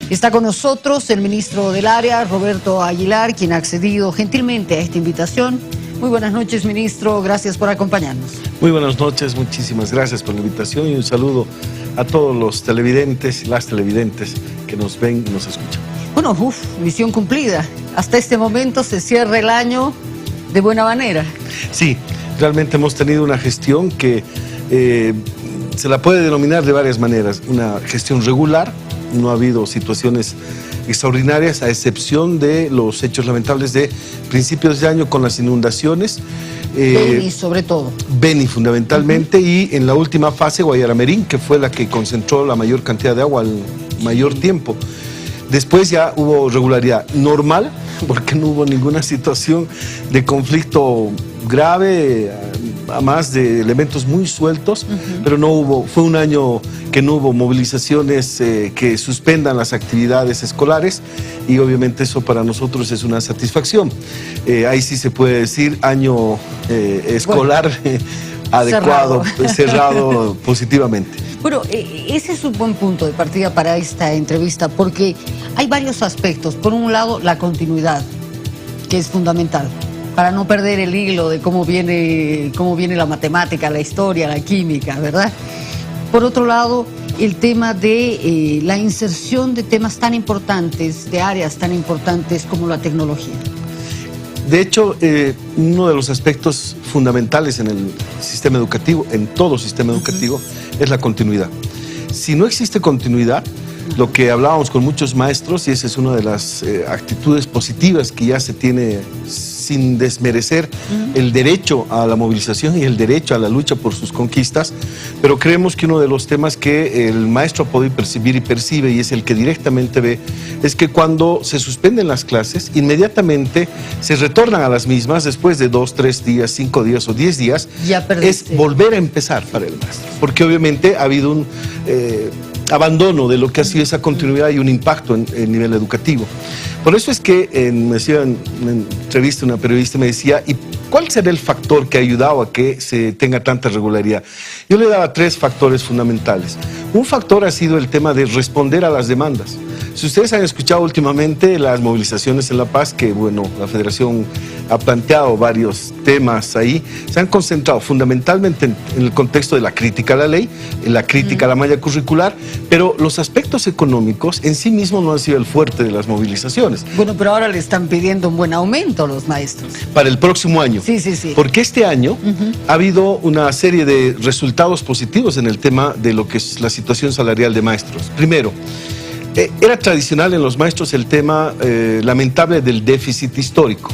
Está con nosotros el ministro del área, Roberto Aguilar, quien ha accedido gentilmente a esta invitación. Muy buenas noches, ministro. Gracias por acompañarnos. Muy buenas noches. Muchísimas gracias por la invitación y un saludo a todos los televidentes y las televidentes que nos ven y nos escuchan. Bueno, misión cumplida. Hasta este momento se cierra el año de buena manera. Sí, realmente hemos tenido una gestión que se la puede denominar de varias maneras. Una gestión regular, no ha habido situaciones extraordinarias, a excepción de los hechos lamentables de principios de año con las inundaciones. Beni, sobre todo. Beni, fundamentalmente, y en la última fase, Guayaramerín, que fue la que concentró la mayor cantidad de agua al mayor tiempo. Después ya hubo regularidad normal, porque no hubo ninguna situación de conflicto grave, a más de elementos muy sueltos, pero no hubo, fue un año que no hubo movilizaciones que suspendan las actividades escolares y obviamente eso para nosotros es una satisfacción. Ahí sí se puede decir año escolar adecuado, cerrado positivamente. Bueno, ese es un buen punto de partida para esta entrevista, porque hay varios aspectos. Por un lado, la continuidad, que es fundamental, para no perder el hilo de cómo viene la matemática, la historia, la química, ¿verdad? Por otro lado, el tema de la inserción de temas tan importantes, de áreas tan importantes como la tecnología. De hecho, uno de los aspectos fundamentales en el sistema educativo, en todo sistema educativo, es la continuidad. Si no existe continuidad, lo que hablábamos con muchos maestros, y esa es una de las actitudes positivas que ya se tiene sin desmerecer el derecho a la movilización y el derecho a la lucha por sus conquistas, pero creemos que uno de los temas que el maestro ha podido percibir y percibe, y es el que directamente ve, es que cuando se suspenden las clases, inmediatamente se retornan a las mismas después de 2, 3 días, 5 días o 10 días, es volver a empezar para el maestro, porque obviamente ha habido un abandono de lo que ha sido esa continuidad y un impacto en nivel educativo. Por eso es que me decía en una entrevista una periodista, me decía, ¿y cuál será el factor que ha ayudado a que se tenga tanta regularidad? Yo le daba 3 factores fundamentales. Un factor ha sido el tema de responder a las demandas. Si ustedes han escuchado últimamente las movilizaciones en La Paz, que bueno, la Federación ha planteado varios temas ahí, se han concentrado fundamentalmente en el contexto de la crítica a la ley, en la crítica a la malla curricular, pero los aspectos económicos en sí mismos no han sido el fuerte de las movilizaciones. Bueno, pero ahora le están pidiendo un buen aumento a los maestros. Para el próximo año. Sí, sí, sí. Porque este año ha habido una serie de resultados positivos en el tema de lo que es la situación salarial de maestros. Primero, era tradicional en los maestros el tema lamentable del déficit histórico.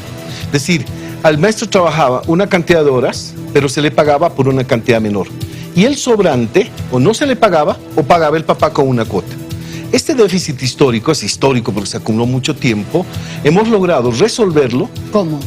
Es decir, al maestro trabajaba una cantidad de horas, pero se le pagaba por una cantidad menor. Y el sobrante, o no se le pagaba, o pagaba el papá con una cuota. Este déficit histórico, es histórico porque se acumuló mucho tiempo, hemos logrado resolverlo. ¿Cómo?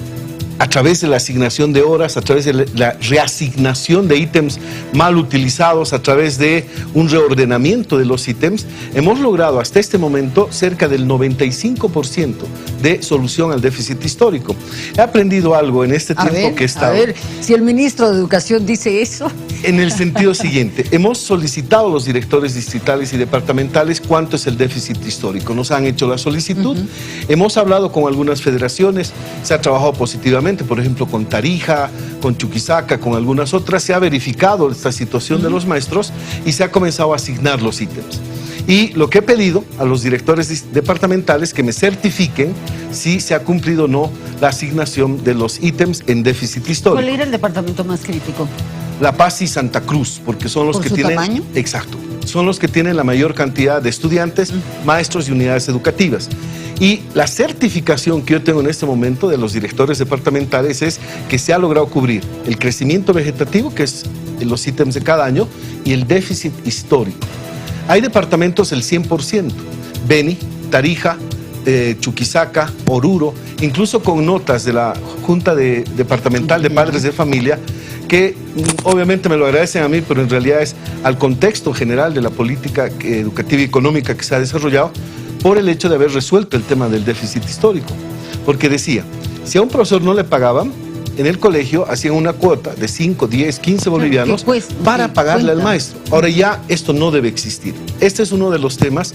A través de la asignación de horas, a través de la reasignación de ítems mal utilizados, a través de un reordenamiento de los ítems, hemos logrado hasta este momento cerca del 95% de solución al déficit histórico. He aprendido algo en este tiempo que he estado. A ver, si el ministro de Educación dice eso. En el sentido siguiente, hemos solicitado a los directores distritales y departamentales cuánto es el déficit histórico. Nos han hecho la solicitud, hemos hablado con algunas federaciones, se ha trabajado positivamente. Por ejemplo, con Tarija, con Chuquisaca, con algunas otras, se ha verificado esta situación de los maestros y se ha comenzado a asignar los ítems. Y lo que he pedido a los directores departamentales que me certifiquen si se ha cumplido o no la asignación de los ítems en déficit histórico. ¿Cuál era el departamento más crítico? La Paz y Santa Cruz, porque son los que tienen... ¿Por su tamaño? Exacto. Son los que tienen la mayor cantidad de estudiantes, maestros y unidades educativas. Y la certificación que yo tengo en este momento de los directores departamentales es que se ha logrado cubrir el crecimiento vegetativo, que es los ítems de cada año, y el déficit histórico. Hay departamentos el 100%, Beni, Tarija, Chuquisaca, Oruro, incluso con notas de la Junta Departamental de Padres de Familia, que obviamente me lo agradecen a mí, pero en realidad es al contexto general de la política educativa y económica que se ha desarrollado, por el hecho de haber resuelto el tema del déficit histórico. Porque decía, si a un profesor no le pagaban, en el colegio hacían una cuota de 5, 10, 15 bolivianos para pagarle al maestro. Ahora ya esto no debe existir. Este es uno de los temas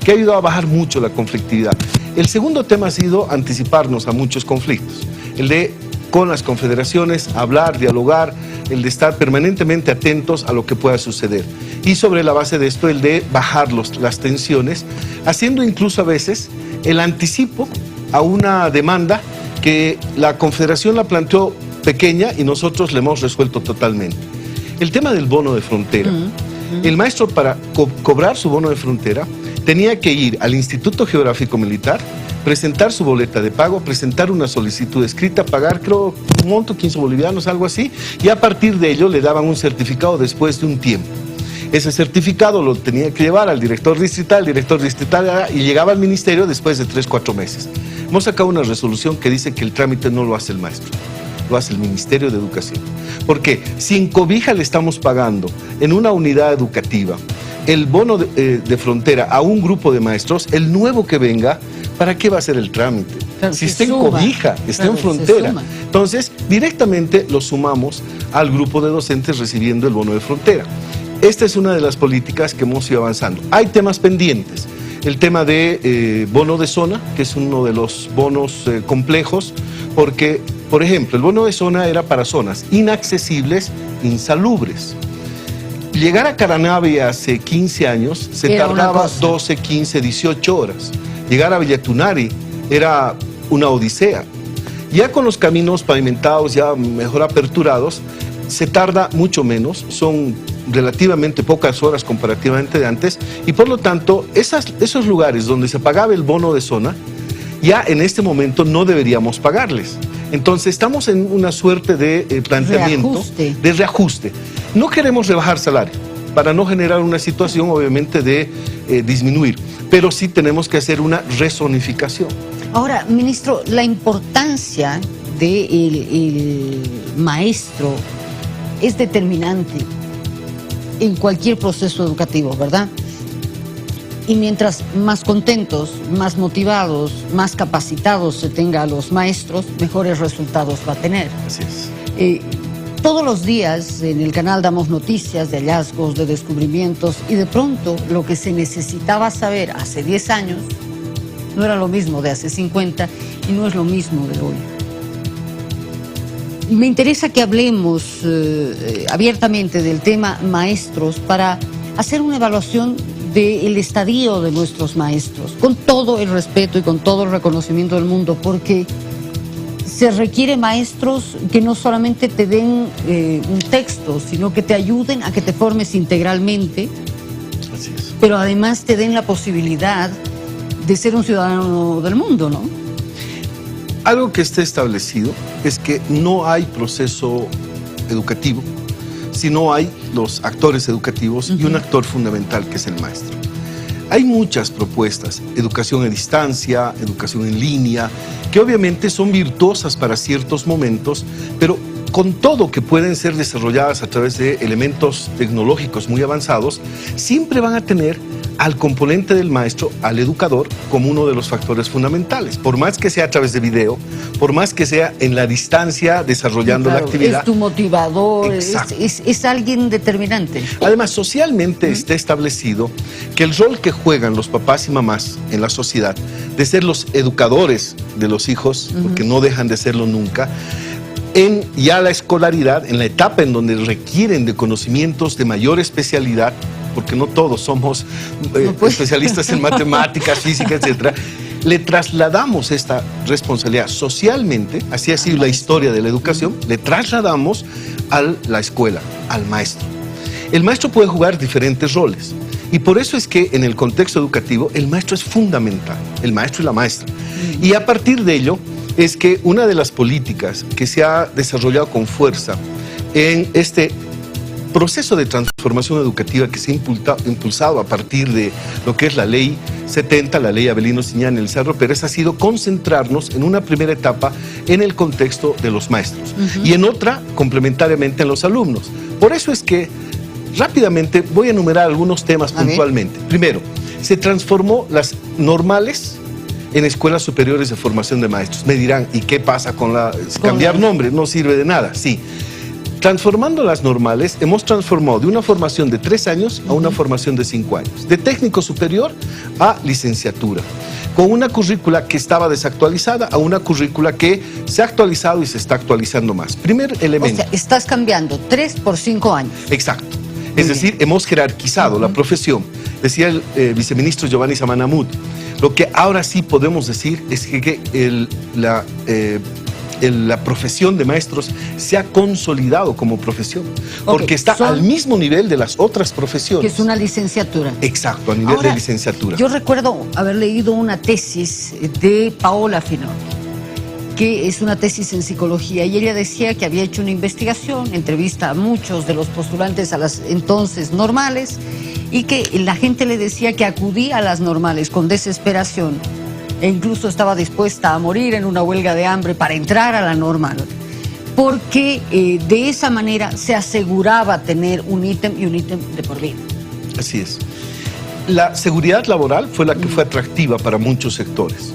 que ha ayudado a bajar mucho la conflictividad. El segundo tema ha sido anticiparnos a muchos conflictos, el de con las confederaciones, hablar, dialogar, el de estar permanentemente atentos a lo que pueda suceder. Y sobre la base de esto, el de bajar las tensiones, haciendo incluso a veces el anticipo a una demanda que la confederación la planteó pequeña y nosotros le hemos resuelto totalmente. El tema del bono de frontera. El maestro, para cobrar su bono de frontera, tenía que ir al Instituto Geográfico Militar, presentar su boleta de pago, presentar una solicitud escrita, pagar, creo, un monto, 15 bolivianos, algo así, y a partir de ello le daban un certificado después de un tiempo. Ese certificado lo tenía que llevar al director distrital y llegaba al ministerio después de 3-4 meses. Hemos sacado una resolución que dice que el trámite no lo hace el maestro, lo hace el Ministerio de Educación. Porque si en Cobija le estamos pagando en una unidad educativa el bono de frontera a un grupo de maestros, el nuevo que venga, ¿para qué va a ser el trámite? Claro, si está en Cobija, está en frontera. Entonces, directamente lo sumamos al grupo de docentes recibiendo el bono de frontera. Esta es una de las políticas que hemos ido avanzando. Hay temas pendientes. El tema de bono de zona, que es uno de los bonos complejos, porque, por ejemplo, el bono de zona era para zonas inaccesibles, insalubres. Llegar a Caranavi hace 15 años se tardaba 12, 15, 18 horas. Llegar a Villatunari era una odisea. Ya con los caminos pavimentados, ya mejor aperturados, se tarda mucho menos, son relativamente pocas horas comparativamente de antes, y por lo tanto esos lugares donde se pagaba el bono de zona, ya en este momento no deberíamos pagarles. Entonces estamos en una suerte de planteamiento, de reajuste. No queremos rebajar salario para no generar una situación obviamente de disminuir, pero sí tenemos que hacer una rezonificación. Ahora, ministro, la importancia del maestro es determinante en cualquier proceso educativo, ¿verdad? Y mientras más contentos, más motivados, más capacitados se tenga a los maestros, mejores resultados va a tener. Así es. Todos los días en el canal damos noticias de hallazgos, de descubrimientos, y de pronto lo que se necesitaba saber hace 10 años no era lo mismo de hace 50 y no es lo mismo de hoy. Me interesa que hablemos abiertamente del tema maestros para hacer una evaluación del estadio de nuestros maestros, con todo el respeto y con todo el reconocimiento del mundo, porque se requiere maestros que no solamente te den un texto, sino que te ayuden a que te formes integralmente. Así es. Pero además te den la posibilidad de ser un ciudadano del mundo, ¿no? Algo que esté establecido es que no hay proceso educativo si no hay los actores educativos y un actor fundamental que es el maestro. Hay muchas propuestas, educación a distancia, educación en línea, que obviamente son virtuosas para ciertos momentos, pero con todo que pueden ser desarrolladas a través de elementos tecnológicos muy avanzados, siempre van a tener al componente del maestro, al educador, como uno de los factores fundamentales. Por más que sea a través de video, por más que sea en la distancia desarrollando la actividad. Es tu motivador, es alguien determinante. Además, socialmente está establecido que el rol que juegan los papás y mamás en la sociedad, de ser los educadores de los hijos, porque no dejan de serlo nunca, en ya la escolaridad, en la etapa en donde requieren de conocimientos de mayor especialidad, porque no todos somos especialistas en matemáticas, física, etcétera, le trasladamos esta responsabilidad socialmente, así ha sido la historia de la educación, le trasladamos a la escuela, al maestro. El maestro puede jugar diferentes roles y por eso es que en el contexto educativo el maestro es fundamental, el maestro y la maestra. Y a partir de ello es que una de las políticas que se ha desarrollado con fuerza en este proceso de transformación educativa que se ha impulsado a partir de lo que es la ley 70, la ley Avelino Siñán y el Cerro Pérez, ha sido concentrarnos en una primera etapa en el contexto de los maestros y en otra complementariamente en los alumnos. Por eso es que rápidamente voy a enumerar algunos temas puntualmente. Primero, se transformó las normales en escuelas superiores de formación de maestros. Me dirán, ¿y qué pasa con cambiar nombre? No sirve de nada. Sí. transformando las normales, hemos transformado de una formación de 3 años a una formación de 5 años, de técnico superior a licenciatura, con una currícula que estaba desactualizada a una currícula que se ha actualizado y se está actualizando más. Primer elemento. O sea, estás cambiando 3 por 5 años. Exacto. Es decir, hemos jerarquizado la profesión. Decía el viceministro Giovanni Samanamud, lo que ahora sí podemos decir es que la profesión de maestros se ha consolidado como profesión, porque está al mismo nivel de las otras profesiones. Que es una licenciatura. Exacto, a nivel de licenciatura. Yo recuerdo haber leído una tesis de Paola Finot, que es una tesis en psicología, y ella decía que había hecho una investigación, entrevista a muchos de los postulantes a las entonces normales, y que la gente le decía que acudía a las normales con desesperación, e incluso estaba dispuesta a morir en una huelga de hambre para entrar a la normal, porque de esa manera se aseguraba tener un ítem y un ítem de por vida. Así es. La seguridad laboral fue la que fue atractiva para muchos sectores.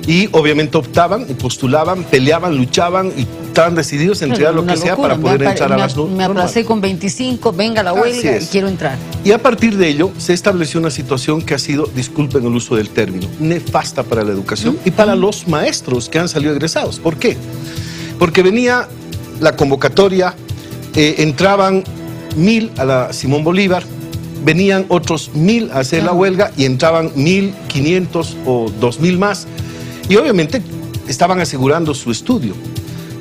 Y obviamente optaban y postulaban, peleaban, luchaban y estaban decididos a entregar lo que sea para poder entrar a las normales. Me aplacé con 25, venga la huelga y quiero entrar. Y a partir de ello se estableció una situación que ha sido, disculpen el uso del término, nefasta para la educación y para los maestros que han salido egresados. ¿Por qué? Porque venía la convocatoria, entraban 1000 a la Simón Bolívar, venían otros 1000 a hacer la huelga y entraban 1500 o 2000 más. Y obviamente estaban asegurando su estudio.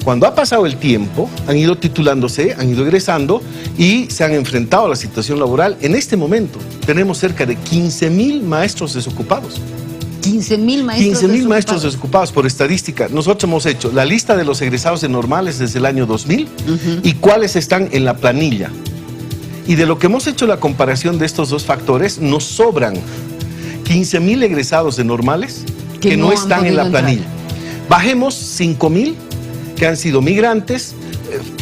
Cuando ha pasado el tiempo, han ido titulándose, han ido egresando y se han enfrentado a la situación laboral. En este momento tenemos cerca de 15.000 maestros desocupados. 15.000 maestros 15.000 maestros desocupados por estadística. Nosotros hemos hecho la lista de los egresados de normales desde el año 2000 y cuáles están en la planilla. Y de lo que hemos hecho la comparación de estos dos factores, nos sobran 15.000 egresados de normales que no están en la planilla. Bajemos 5.000 que han sido migrantes,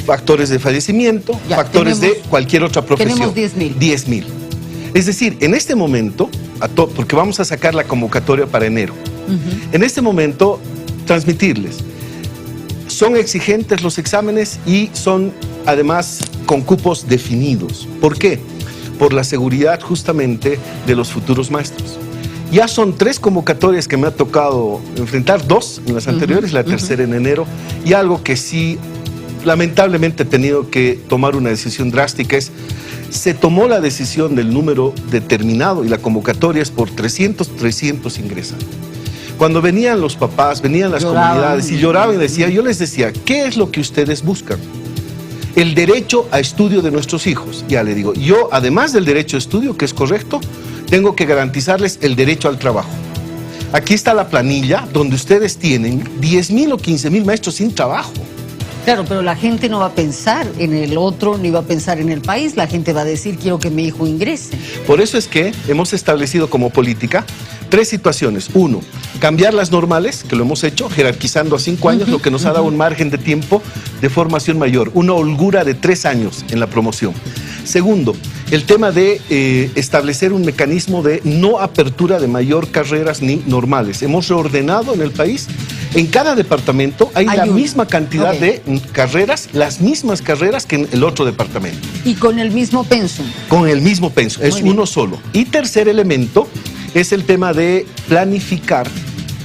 factores de fallecimiento, factores de cualquier otra profesión. Tenemos 10.000. 10.000. Es decir, en este momento, porque vamos a sacar la convocatoria para enero, en este momento transmitirles, son exigentes los exámenes y son además con cupos definidos. ¿Por qué? Por la seguridad justamente de los futuros maestros. Ya son 3 convocatorias que me ha tocado enfrentar, 2 en las anteriores, la tercera en enero, y algo que sí, lamentablemente he tenido que tomar una decisión drástica es, se tomó la decisión del número determinado y la convocatoria es por 300 ingresan. Cuando venían los papás, venían las comunidades y lloraban y decían, yo les decía, ¿qué es lo que ustedes buscan? El derecho a estudio de nuestros hijos. Ya le digo, yo además del derecho a estudio, que es correcto, tengo que garantizarles el derecho al trabajo. Aquí está la planilla donde ustedes tienen 10.000 o 15.000 maestros sin trabajo. Claro, pero la gente no va a pensar en el otro, ni va a pensar en el país. La gente va a decir, quiero que mi hijo ingrese. Por eso es que hemos establecido como política 3 situaciones. 1, cambiar las normales, que lo hemos hecho, jerarquizando a 5 años, lo que nos ha dado un margen de tiempo de formación mayor, una holgura de 3 años en la promoción. Segundo, el tema de establecer un mecanismo de no apertura de mayor carreras ni normales. Hemos reordenado en el país, en cada departamento hay la misma cantidad de carreras, las mismas carreras que en el otro departamento. ¿Y con el mismo pensum? Con el mismo pensum, es uno solo. Y tercer elemento es el tema de planificar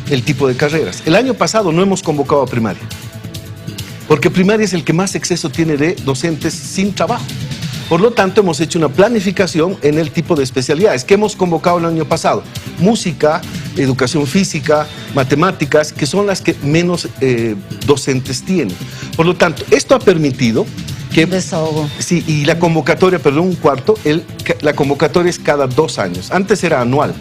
el tipo de carreras. El año pasado no hemos convocado a primaria, porque primaria es el que más exceso tiene de docentes sin trabajo. Por lo tanto, hemos hecho una planificación en el tipo de especialidades que hemos convocado el año pasado. Música, educación física, matemáticas, que son las que menos docentes tienen. Por lo tanto, esto ha permitido que... Desahogo. Sí, y la convocatoria, perdón, un cuarto, la convocatoria es cada 2 años. Antes era anual.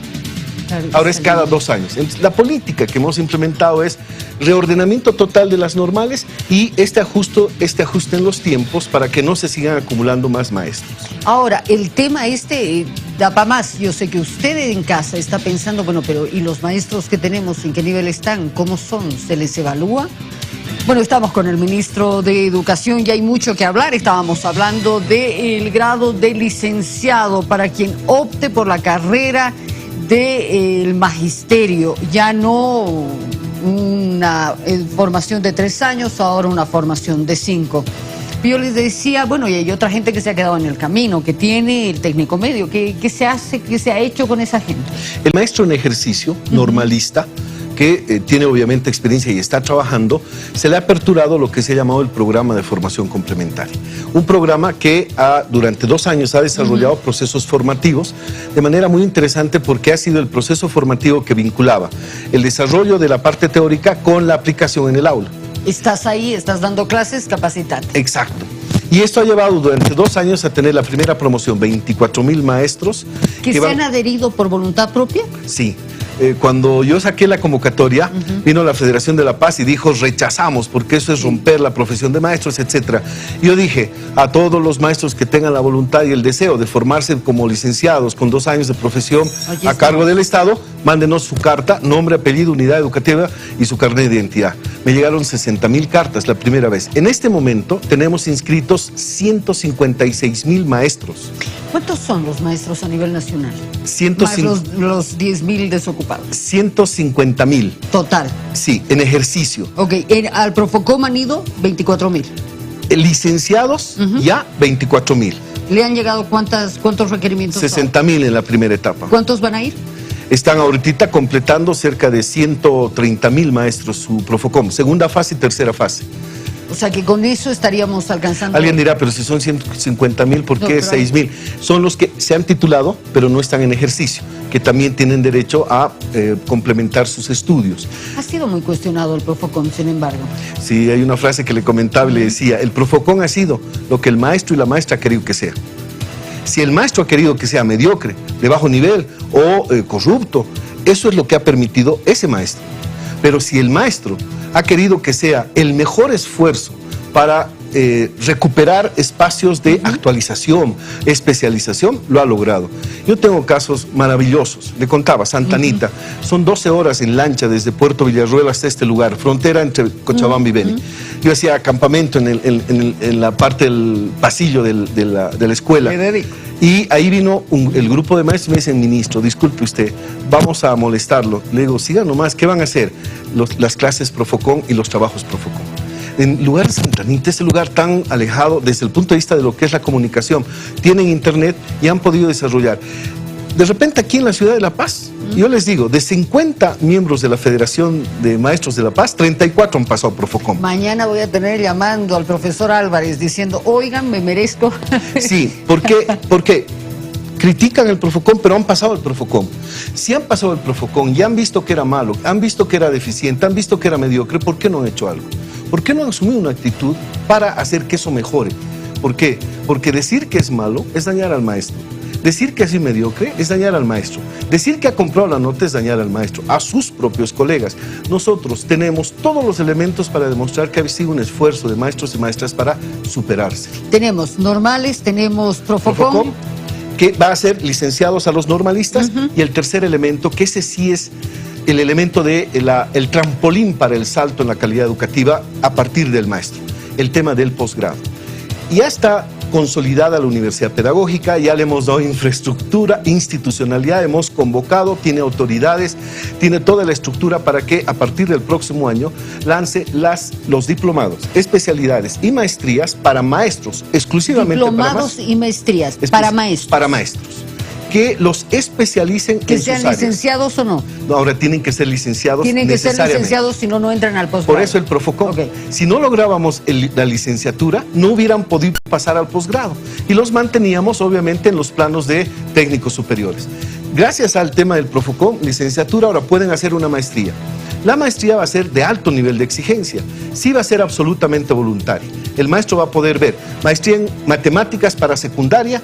Claro, ahora es cada 2 años. Entonces, la política que hemos implementado es reordenamiento total de las normales y este ajuste en los tiempos para que no se sigan acumulando más maestros. Ahora, el tema da para más. Yo sé que usted en casa está pensando, bueno, pero ¿y los maestros que tenemos? ¿En qué nivel están? ¿Cómo son? ¿Se les evalúa? Bueno, estamos con el ministro de Educación y hay mucho que hablar. Estábamos hablando del grado de licenciado para quien opte por la carrera del magisterio, ya no una formación de 3 años, ahora una formación de 5. Yo les decía, bueno, y hay otra gente que se ha quedado en el camino, que tiene el técnico medio. ¿Qué se hace, qué se ha hecho con esa gente? El maestro en ejercicio, normalista, que tiene obviamente experiencia y está trabajando, se le ha aperturado lo que se ha llamado el programa de formación complementaria. Un programa que durante 2 años ha desarrollado procesos formativos de manera muy interesante, porque ha sido el proceso formativo que vinculaba el desarrollo de la parte teórica con la aplicación en el aula. Estás ahí, estás dando clases, capacitate. Exacto. Y esto ha llevado durante 2 años a tener la primera promoción, 24,000 maestros. ¿Que se han adherido por voluntad propia? Sí. Cuando yo saqué la convocatoria, vino la Federación de La Paz y dijo: rechazamos, porque eso es romper la profesión de maestros, etc. Yo dije a todos los maestros que tengan la voluntad y el deseo de formarse como licenciados con 2 años de profesión a cargo del Estado, mándenos su carta, nombre, apellido, unidad educativa y su carnet de identidad. Me llegaron 60,000 cartas la primera vez. En este momento tenemos inscritos 156,000 maestros. ¿Cuántos son los maestros a nivel nacional? Más los 10,000 desocupados. 150,000. Total. Sí, en ejercicio. Ok, al Profocom han ido 24,000. Licenciados, ya 24,000. ¿Le han llegado cuántos requerimientos? 60,000 en la primera etapa. ¿Cuántos van a ir? Están ahorita completando cerca de 130,000 maestros su Profocom, segunda fase y tercera fase. O sea que con eso estaríamos alcanzando... Alguien dirá, pero si son 150,000, ¿por qué 6,000? Son los que se han titulado, pero no están en ejercicio, que también tienen derecho a complementar sus estudios. Ha sido muy cuestionado el Profocom, sin embargo. Sí, hay una frase que le comentaba y le decía: el Profocom ha sido lo que el maestro y la maestra ha querido que sea. Si el maestro ha querido que sea mediocre, de bajo nivel o corrupto, eso es lo que ha permitido ese maestro. Pero si el maestro ha querido que sea el mejor esfuerzo para recuperar espacios de actualización, especialización, lo ha logrado. Yo tengo casos maravillosos. Le contaba, Santa Anita, son 12 horas en lancha desde Puerto Villarruel hasta este lugar, frontera entre Cochabamba y Beni. Yo hacía campamento en la parte del pasillo de la escuela. Y ahí vino el grupo de maestros y me dicen: ministro, disculpe usted, vamos a molestarlo. Le digo: sigan nomás, ¿qué van a hacer? Las clases Profocom y los trabajos Profocom. En lugar de Santa Anita, ese lugar tan alejado desde el punto de vista de lo que es la comunicación, tienen internet y han podido desarrollar. De repente aquí en la ciudad de La Paz, yo les digo, de 50 miembros de la Federación de Maestros de La Paz, 34 han pasado Profocom. Mañana voy a tener llamando al profesor Álvarez diciendo: oigan, me merezco. Sí, porque critican el Profocom, pero han pasado el Profocom. Si han pasado el Profocom y han visto que era malo, han visto que era deficiente, han visto que era mediocre, ¿por qué no han hecho algo? ¿Por qué no han asumido una actitud para hacer que eso mejore? ¿Por qué? Porque decir que es malo es dañar al maestro. Decir que es mediocre es dañar al maestro. Decir que ha comprado la nota es dañar al maestro, a sus propios colegas. Nosotros tenemos todos los elementos para demostrar que ha sido un esfuerzo de maestros y maestras para superarse. Tenemos normales, tenemos Profocom, que va a ser licenciados a los normalistas, y el tercer elemento, que ese sí es el elemento de el trampolín para el salto en la calidad educativa a partir del maestro, el tema del posgrado. Ya está consolidada la universidad pedagógica, ya le hemos dado infraestructura, institucionalidad, hemos convocado, tiene autoridades, tiene toda la estructura para que a partir del próximo año lance los diplomados, especialidades y maestrías para maestros, exclusivamente diplomados y maestrías para maestros. Para maestros. Que los especialicen que en sus áreas. ¿Que sean licenciados o no? No, ahora tienen que ser licenciados. Tienen que ser licenciados, si no, no entran al posgrado. Por eso el Profocom. Si no lográbamos la licenciatura, no hubieran podido pasar al posgrado. Y los manteníamos, obviamente, en los planos de técnicos superiores. Gracias al tema del Profocom, licenciatura, ahora pueden hacer una maestría. La maestría va a ser de alto nivel de exigencia. Sí va a ser absolutamente voluntaria. El maestro va a poder ver maestría en matemáticas para secundaria,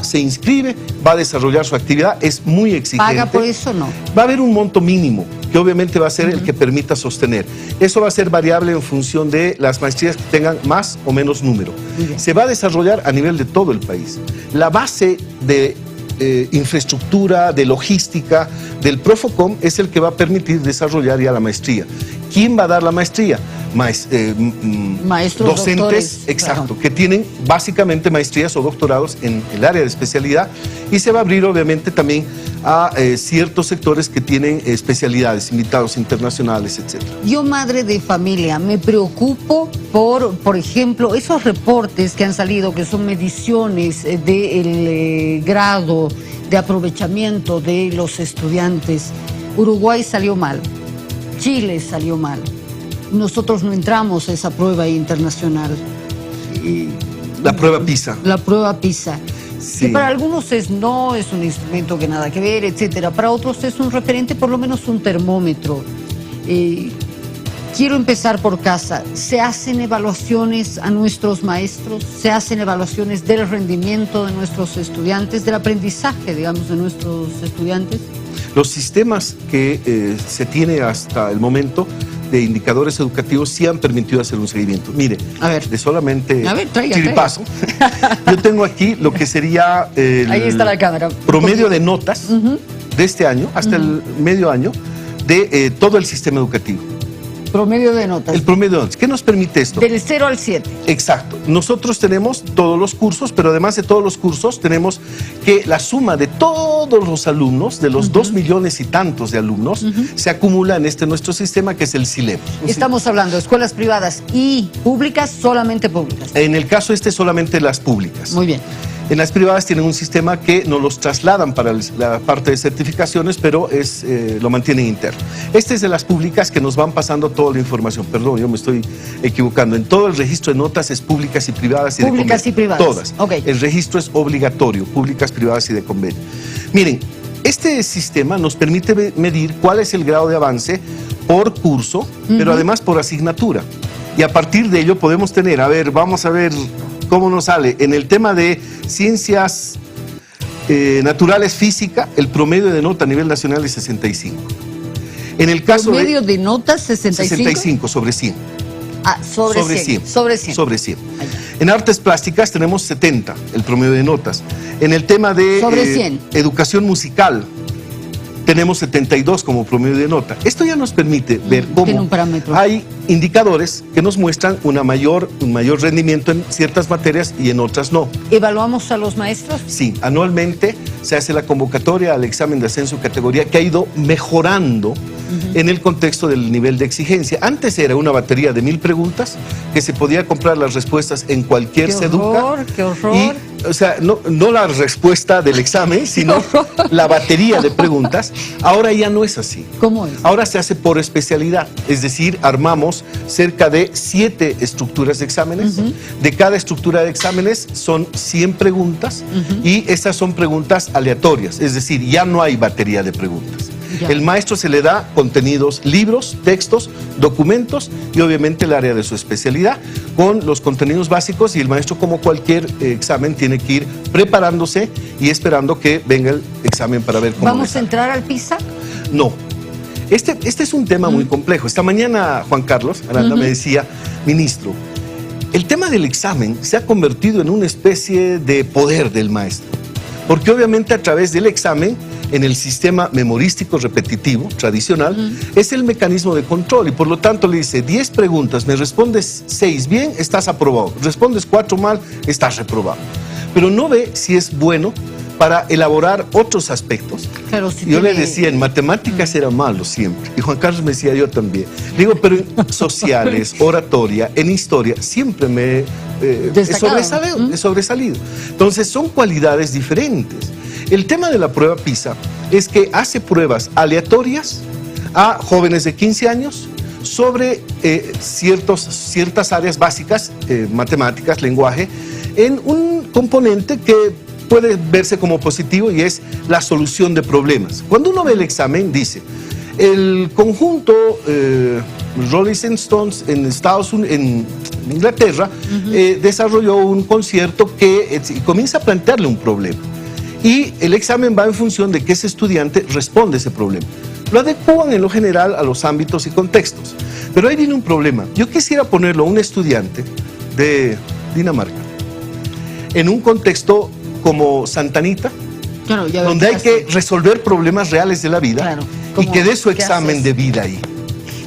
se inscribe, va a desarrollar su actividad, es muy exigente. ¿Paga por eso o no? Va a haber un monto mínimo, que obviamente va a ser el que permita sostener. Eso va a ser variable en función de las maestrías que tengan más o menos número. Se va a desarrollar a nivel de todo el país. La base de infraestructura, de logística del Profocom es el que va a permitir desarrollar ya la maestría. ¿Quién va a dar la maestría? maestros, docentes, doctores, exacto, claro, que tienen básicamente maestrías o doctorados en el área de especialidad, y se va a abrir obviamente también a ciertos sectores que tienen especialidades, invitados internacionales, etc. Yo, madre de familia, me preocupo por ejemplo, esos reportes que han salido, que son mediciones del grado de aprovechamiento de los estudiantes. Uruguay salió mal, Chile salió mal. Nosotros no entramos a esa prueba internacional. La prueba PISA. La prueba PISA. Sí. Que para algunos no es un instrumento que nada que ver, etcétera. Para otros es un referente, por lo menos un termómetro. Quiero empezar por casa. ¿Se hacen evaluaciones a nuestros maestros? ¿Se hacen evaluaciones del rendimiento de nuestros estudiantes, del aprendizaje, digamos, de nuestros estudiantes? Los sistemas que se tiene hasta el momento de indicadores educativos sí han permitido hacer un seguimiento. Mire, a ver, de solamente traiga. chiripazo, yo tengo aquí lo que sería el ahí está la cámara, promedio de notas de este año hasta el medio año de todo el sistema educativo. Promedio de notas. El promedio de notas. ¿Qué nos permite esto? Del 0 al 7. Exacto. Nosotros tenemos todos los cursos, pero además de todos los cursos tenemos que la suma de todos los alumnos, de los 2 millones y tantos de alumnos, se acumula en nuestro sistema, que es el SILEP. Estamos hablando de escuelas privadas y públicas, solamente públicas. En el caso solamente las públicas. Muy bien. En las privadas tienen un sistema que nos los trasladan para la parte de certificaciones, pero lo mantienen interno. Este es de las públicas, que nos van pasando toda la información. Perdón, yo me estoy equivocando. En todo el registro de notas es públicas y privadas y de convenio. Públicas y privadas. Todas. Okay. El registro es obligatorio, públicas, privadas y de convenio. Miren, este sistema nos permite medir cuál es el grado de avance por curso, pero además por asignatura. Y a partir de ello podemos tener, vamos a ver cómo nos sale. En el tema de ciencias naturales, física, el promedio de nota a nivel nacional es 65. En el caso ¿Promedio de notas 65? 65 sobre 100. Ah, sobre 100. Sobre 100. Sobre 100. En artes plásticas tenemos 70, el promedio de notas. En el tema de sobre 100. Educación musical, tenemos 72 como promedio de nota. Esto ya nos permite ver cómo hay indicadores que nos muestran un mayor rendimiento en ciertas materias y en otras no. ¿Evaluamos a los maestros? Sí, anualmente se hace la convocatoria al examen de ascenso categoría, que ha ido mejorando en el contexto del nivel de exigencia. Antes era una batería de 1000 preguntas que se podía comprar las respuestas en cualquier Seduca. ¡Qué horror! Y, o sea, no la respuesta del examen, sino la batería de preguntas. Ahora ya no es así. ¿Cómo es? Ahora se hace por especialidad, es decir, armamos cerca de 7 estructuras de exámenes. De cada estructura de exámenes son 100 preguntas y estas son preguntas aleatorias, es decir, ya no hay batería de preguntas. Ya. El maestro se le da contenidos, libros, textos, documentos y obviamente el área de su especialidad con los contenidos básicos, y el maestro, como cualquier examen, tiene que ir preparándose y esperando que venga el examen para ver cómo ¿Vamos a entrar al PISA? No. Este es un tema muy complejo. Esta mañana Juan Carlos Aranda me decía, ministro, el tema del examen se ha convertido en una especie de poder del maestro, porque obviamente a través del examen, en el sistema memorístico repetitivo tradicional, es el mecanismo de control, y por lo tanto le dice 10 preguntas, me respondes 6 bien, estás aprobado, respondes 4 mal, estás reprobado. Pero no ve si es bueno para elaborar otros aspectos. Claro, si yo le decía, en matemáticas era malo siempre, y Juan Carlos me decía, yo también. Digo, pero en sociales, oratoria, en historia, siempre me he sobresalido. Entonces son cualidades diferentes. El tema de la prueba PISA es que hace pruebas aleatorias a jóvenes de 15 años sobre ciertas áreas básicas, matemáticas, lenguaje, en un componente que puede verse como positivo, y es la solución de problemas. Cuando uno ve el examen, dice, el conjunto Rolling Stones en Inglaterra desarrolló un concierto que comienza a plantearle un problema. Y el examen va en función de que ese estudiante responde ese problema. Lo adecúan en lo general a los ámbitos y contextos. Pero ahí viene un problema. Yo quisiera ponerlo a un estudiante de Dinamarca en un contexto como Santa Anita, claro, donde hay que resolver problemas reales de la vida, y que dé su examen de vida ahí.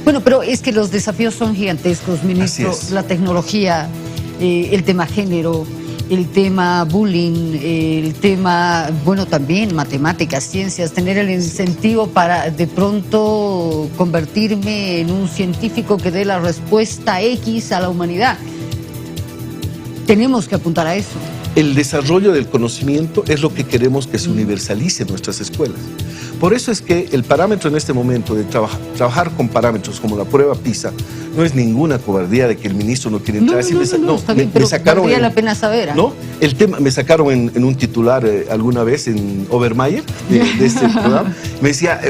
Bueno, pero es que los desafíos son gigantescos, ministro. Así es. La tecnología, el tema género, el tema bullying, el tema, bueno, también matemáticas, ciencias, tener el incentivo para de pronto convertirme en un científico que dé la respuesta X a la humanidad. Tenemos que apuntar a eso. El desarrollo del conocimiento es lo que queremos que se universalice en nuestras escuelas. Por eso es que el parámetro en este momento de trabajar con parámetros como la prueba PISA no es ninguna cobardía de que el ministro no quiere entrar. Está bien, pero valdría la pena saber. ¿No? El tema, me sacaron en un titular alguna vez en Obermeier de este programa. Me decía,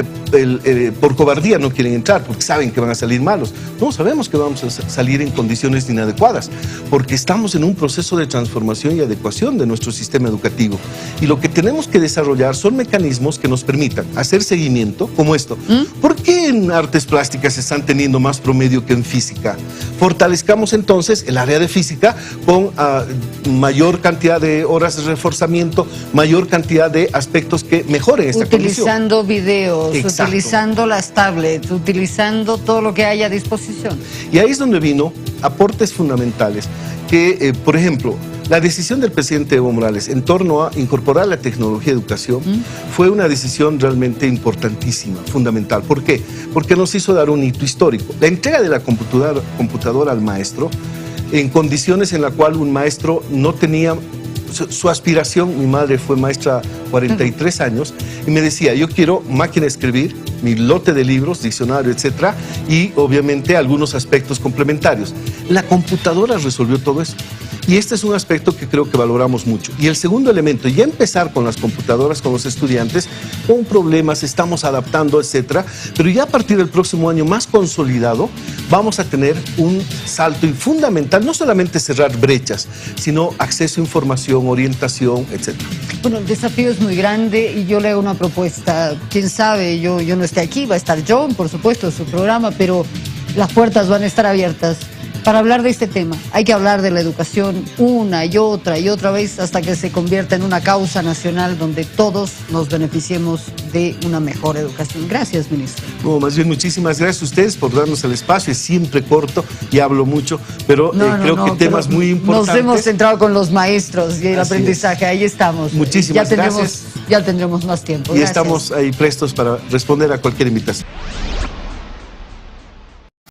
por cobardía no quieren entrar porque saben que van a salir malos. No, sabemos que vamos a salir en condiciones inadecuadas porque estamos en un proceso de transformación y adecuación de nuestro sistema educativo. Y lo que tenemos que desarrollar son mecanismos que nos permitan hacer seguimiento como esto. ¿Por qué en artes plásticas se están teniendo más promedio que en física? Fortalezcamos entonces el área de física con mayor cantidad de horas de reforzamiento, mayor cantidad de aspectos que mejoren esta condición. Utilizando videos, Exacto. utilizando las tablets, utilizando todo lo que haya a disposición. Y ahí es donde vino aportes fundamentales que, por ejemplo, la decisión del presidente Evo Morales en torno a incorporar la tecnología de educación fue una decisión realmente importantísima, fundamental. ¿Por qué? Porque nos hizo dar un hito histórico. La entrega de la computadora al maestro en condiciones en las cuales un maestro no tenía su aspiración. Mi madre fue maestra 43 años y me decía, yo quiero máquina de escribir, mi lote de libros, diccionario, etcétera, y obviamente algunos aspectos complementarios. La computadora resolvió todo eso. Y este es un aspecto que creo que valoramos mucho. Y el segundo elemento, ya empezar con las computadoras, con los estudiantes, con problemas, estamos adaptando, etcétera, pero ya a partir del próximo año más consolidado, vamos a tener un salto fundamental, no solamente cerrar brechas, sino acceso a información, orientación, etcétera. Bueno, el desafío es muy grande y yo le hago una propuesta. Quién sabe, yo no esté aquí, va a estar John, por supuesto, su programa, pero las puertas van a estar abiertas para hablar de este tema. Hay que hablar de la educación una y otra vez hasta que se convierta en una causa nacional donde todos nos beneficiemos de una mejor educación. Gracias, ministro. No, más bien muchísimas gracias a ustedes por darnos el espacio. Es siempre corto y hablo mucho, pero creo que temas muy importantes. Nos hemos centrado con los maestros y el Así aprendizaje. Ahí estamos. Muchísimas gracias. Ya tendremos más tiempo. Y Gracias. estamos ahí prestos para responder a cualquier invitación.